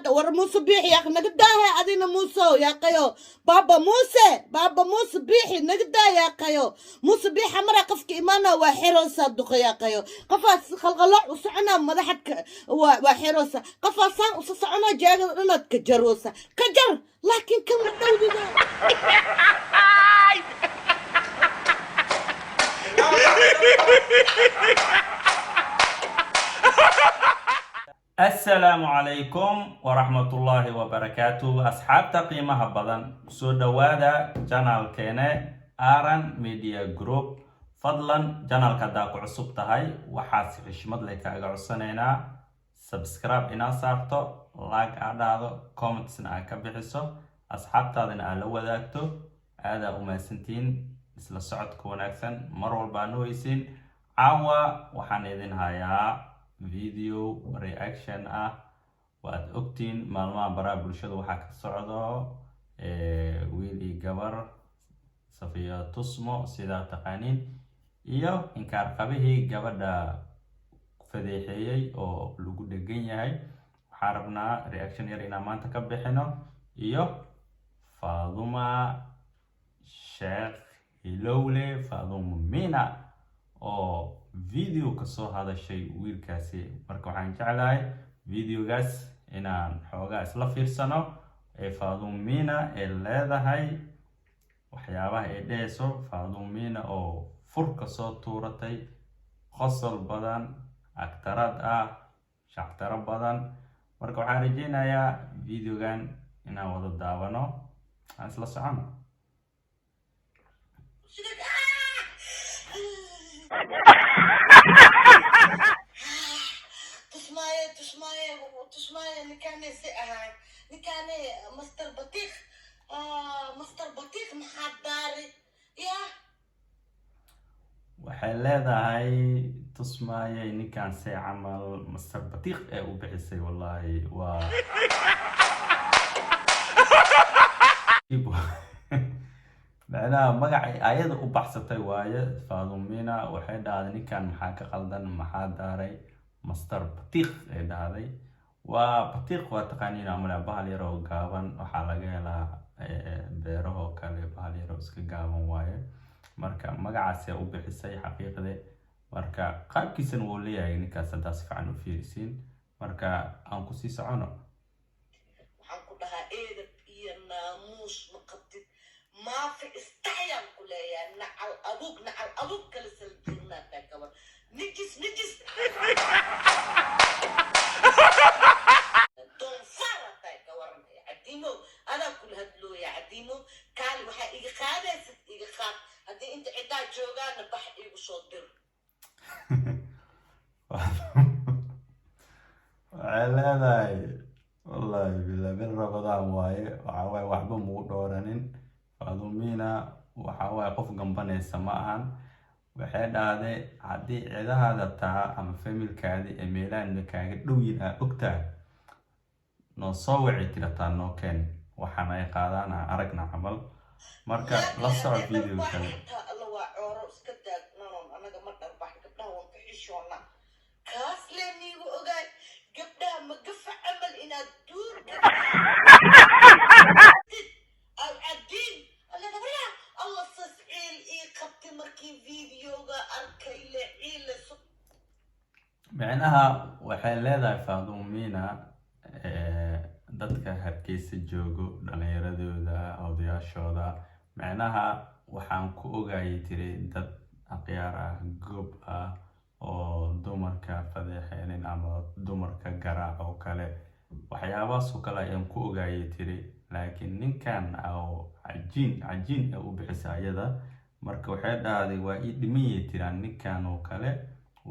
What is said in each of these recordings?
ور موسى بيحي يا أخي نقداها أدينا موسى يا قيو بابا موسى بيحي نقدا يا قيو موسى بيحي مرة قفك إيمانا وحيروسا دقا يا قيو قفا خلقلاع وسعنا مدحك وحيروسا قفا سان وسعنا جاغلنا كجروسا كجر لكن كم الدولي السلام عليكم ورحمة الله وبركاته أصحاب تقييمها بدن سودوادا جانال كينه آران ميديا جروب فضلا جانال كداق عصب تهي وحاسي خشمد لك عصنينا سبسكرايب إنا سارتو لايك أعدادو كومنتسنا أكبحسو أصحاب تادين ألو ذاكتو هذا أماسنتين مثل السعود كوناكسن مرول بانويسين عاوا وحانيدين هايا فيديو رياكشن واد ogtiin maalmaha baraha bulshada waxaa ka socdo wiil iyo gabar Safiya Tusmo sida taqaaniin iyo inkaar qabihii gabadha fadeexeeyay oo lagu dhagan yahay waxaan rabnaa reaction yar inaan maanta ka bixino iyo Faaduma Sheekh Hilowle Faaduma Mina oo فيديو كسو هذا الشيء ويل كاسي مركو حان جعلاي فيديو غاس إنان حوغا إسلا فيرسانو فاضون مينا إلا هذا هاي وحيابه إديسو فاضون مينا أو فرق صوت تورتي خصل بدن أكتراد شاكتر بدن مركو حان رجينا يا فيديو غان إنا وضد داوانو إسلا سعانو تسمعي نكاني سئهاي نكاني مستر بطيخ محضاري يا waxay leedahay tusmaayay ninkan say camal master batiiq ee u bixisay wallahi waa macnaha magacay ayada u baxsatay waaye Faadumina waxay dhahday ninkan maxaa ka qaldan maxaa daaray master batiiq ee dhahday waa batiiq waa taqaaniin amala bahal yar oo gaaban waxa laga helaa beeraha kale bahal yar oo iska gaaban waaye marka magacaas ay u bixisay xaqiiqade marka qaabkiisan uu leeyahay ninkaas hadaas fiican u fiirisiin marka aan ku sii socono waxaan ku dhahaa eedab iyo naamuus ma qabtid ما في استحيان كلها نعل أبوك كل سلطنا تكبر نجس دون فارة تكبر عديمو أنا كل هدلو يا عديمو قال وحا إيقادة إيقاد هدي أنت عدا جوغان بح إيقصدر على والله بالله من رمضان واي وعواي وحبه مو دورانين Faadumina waxa way qof gambanaysa ma ahan waxay dhahday hadii ciidahaada taa ama familkaadi ee meelaan kaaga dhow yihiin ogtaa noo soo wici tirataa noo keen waxaan ay qaadana aragna camal marka la soco video kale Allah waa cooro iska daagnanon anaga ma dharbax gabdhaha waan ka xishoona kaas leenigu ogaay gabdhaha ma gafa amal inaad duur معناها waxay leedahay Faadumina dadka hargeysa joogo dhalinyaradooda odayaashooda macnaha waxaan ku ogaayay tiray dad aqyaar ah goob ah oo dumarka fadeexeen ama dumarka garaac oo kale waxyaabahaas oo kale ayaan ku ogaayay tiray laakiin ninkan oo cajiin u bixisayada marka waxay dhahday waa ii dhimayay tiraan ninkan oo kale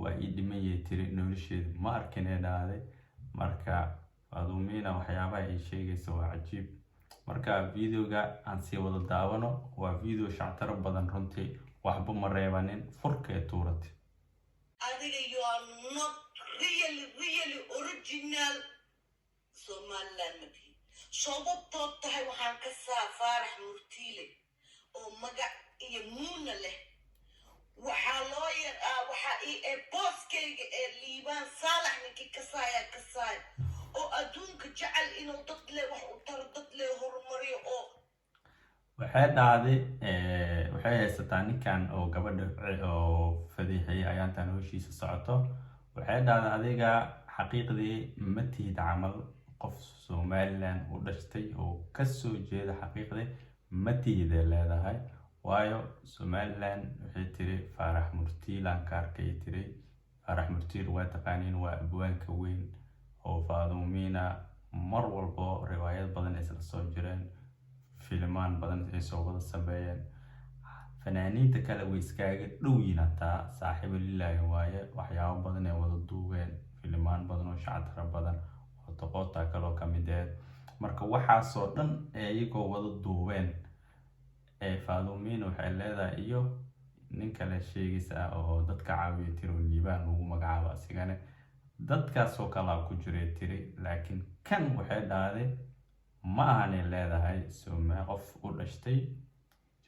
waa ii dhimayay tiri nolosheeda ma arkin ee dhahday marka Faadumina waxyaabaha ay sheegayso waa cajiib marka videoga aan sii wada daawano waa video shactar badan runtii waxba ma reebanin furka ee tuuratay adiga you are not really original Somaliland sababtoo tahay waxaan ka Faarax Murtiile oo magac iyo muuna leh waxaa loo waxa booskayga ee liibaan saalax ninkii kasaaya oo adduunka jecel inuu dad le wax u taro dad le horumariyo oo waxay dhacday waxay haysataa ninkan oo gabadha oo fadiixiyay ayaantan howshiisa socoto waxay dhacday adiga xaqiiqdii ma tihid camal qof Somaliland u dhashtay oo ka soo jeeda xaqiiqdii ma tihid leedahay waayo Somaliland waxay tiri Faarax Murtiilaan ka arkay tiri Faarax Murtiil waa taqaaniin waa abwaanka weyn oo Faadumiina mar walbo riwaayad badan isla soo jireen filmaan badan ay soo wada sameeyeen fanaaniinta kale way iskaaga dhow yihiin hataa saaxiibo lilaahi waaye waxyaabo badan ay wada duubeen filmaan badan oo shactara badan oo toqoota kaloo ka mid ah marka waxaasoo dhan ee iyagoo wada duubeen Faadumiina waxay leedahay iyo nin kale sheegaysa oo dadka caawiya tiro liibaan lagu magacaabo asigana dadkaasoo kala ku jiray tiri laakiin kan waxay dhahday ma aanay leedahay Soomaali qof u dhashtay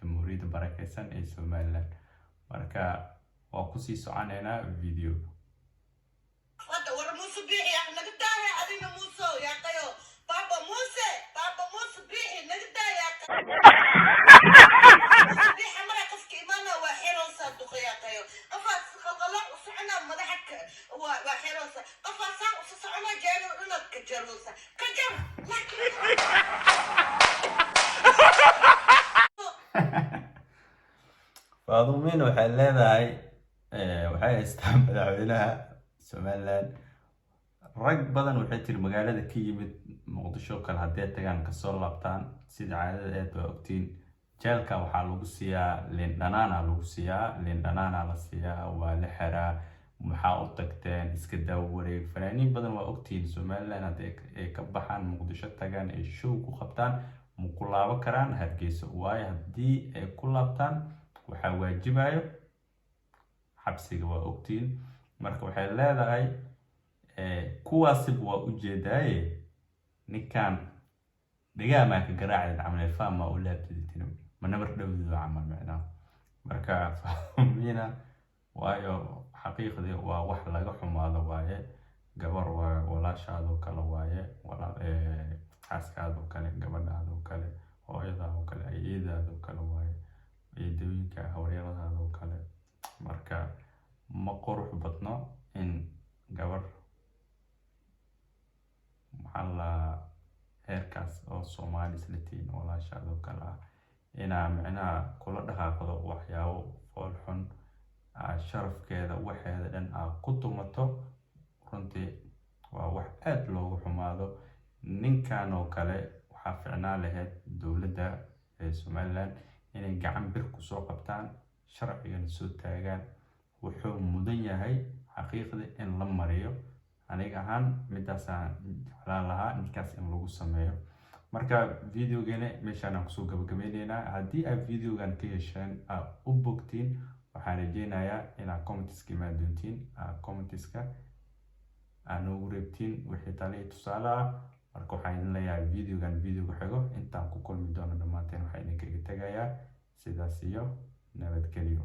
jamhuuriyadda barakeysan ee Somaliland marka waa ku sii soconaynaa video hada war muuse bixi ah naga daaya adina muuse yaa qayo baba muuse bixi naga daaya muuse bixi mara qofka imaana waa xiroosa duqaya qayo qafaas qalqala u socona madaxka waa xiroosa qafaas u socona jeero inad ka jaroosa ka jar Faadumiina waxay leedahay waxay haystaa madaxweynaha Somaliland rag badan waxay tiri magaalada ka yimid Muqdisho kale hadday tagaan ka soo laabtaan sida caadada ee waa ogtiin jeelka waxaa lagu siiyaa liin dhanaana la siiyaa waa la xiraa maxaa u tagteen iska daawo wareeg fanaaniin badan waa ogtiin Somaliland hadday ka baxaan Muqdisho tagaan ay show ku qabtaan ma ku laaban karaan Hargeysa waayo haddii ay ku laabtaan waxaa waajibayo xabsiga waa ogtiin marka waxay leedahay kuwaasiba waa ujeedaaye ninkan dhigaama ka garaacay camal faama u laabtidin ma nabar dhowdido camal macnaa marka Faadumiina waayo xaqiiqdii waa wax laga xumaado waaye gabar waa walaashaado kale waaye xaaskaado kale gabadhaado kale hooyadaado kale ayeedaado kale waaye eedooyinka hawryaradaado kale marka ma qurux badno in gabar maxalla heerkaas oo Soomaali islatiin walaashaado kale inaa macnaha kula dhaqaaqdo waxyaabo fool xun sharafkeeda waxeeda dhan ku tumato runtii waa wax aad loogu xumaado ninkan oo kale waxaa ficnaa lahayd dowladda Somaliland inay gacan bir ku soo qabtaan sharcigan soo taagaan wuxuu mudan yahay xaqiiqda in la mariyo aniga ahaan midaasaan jeclaan lahaa ninkaas in lagu sameeyo marka videogeena meeshaan aan kusoo gabagabaynaynaa haddii aad videogan ka hesheen aad u bogtiin waxaan rajeynayaa inaad commentiska imaan doontiin commentiska aad noogu reebtiin wixii tale tusaale ah marka waxaan idin leeyahay videogan videoga xigo intaan ku kulmi doono dhammaanteen waxaan idinkaga tegayaa sidaas iyo nabadgelyo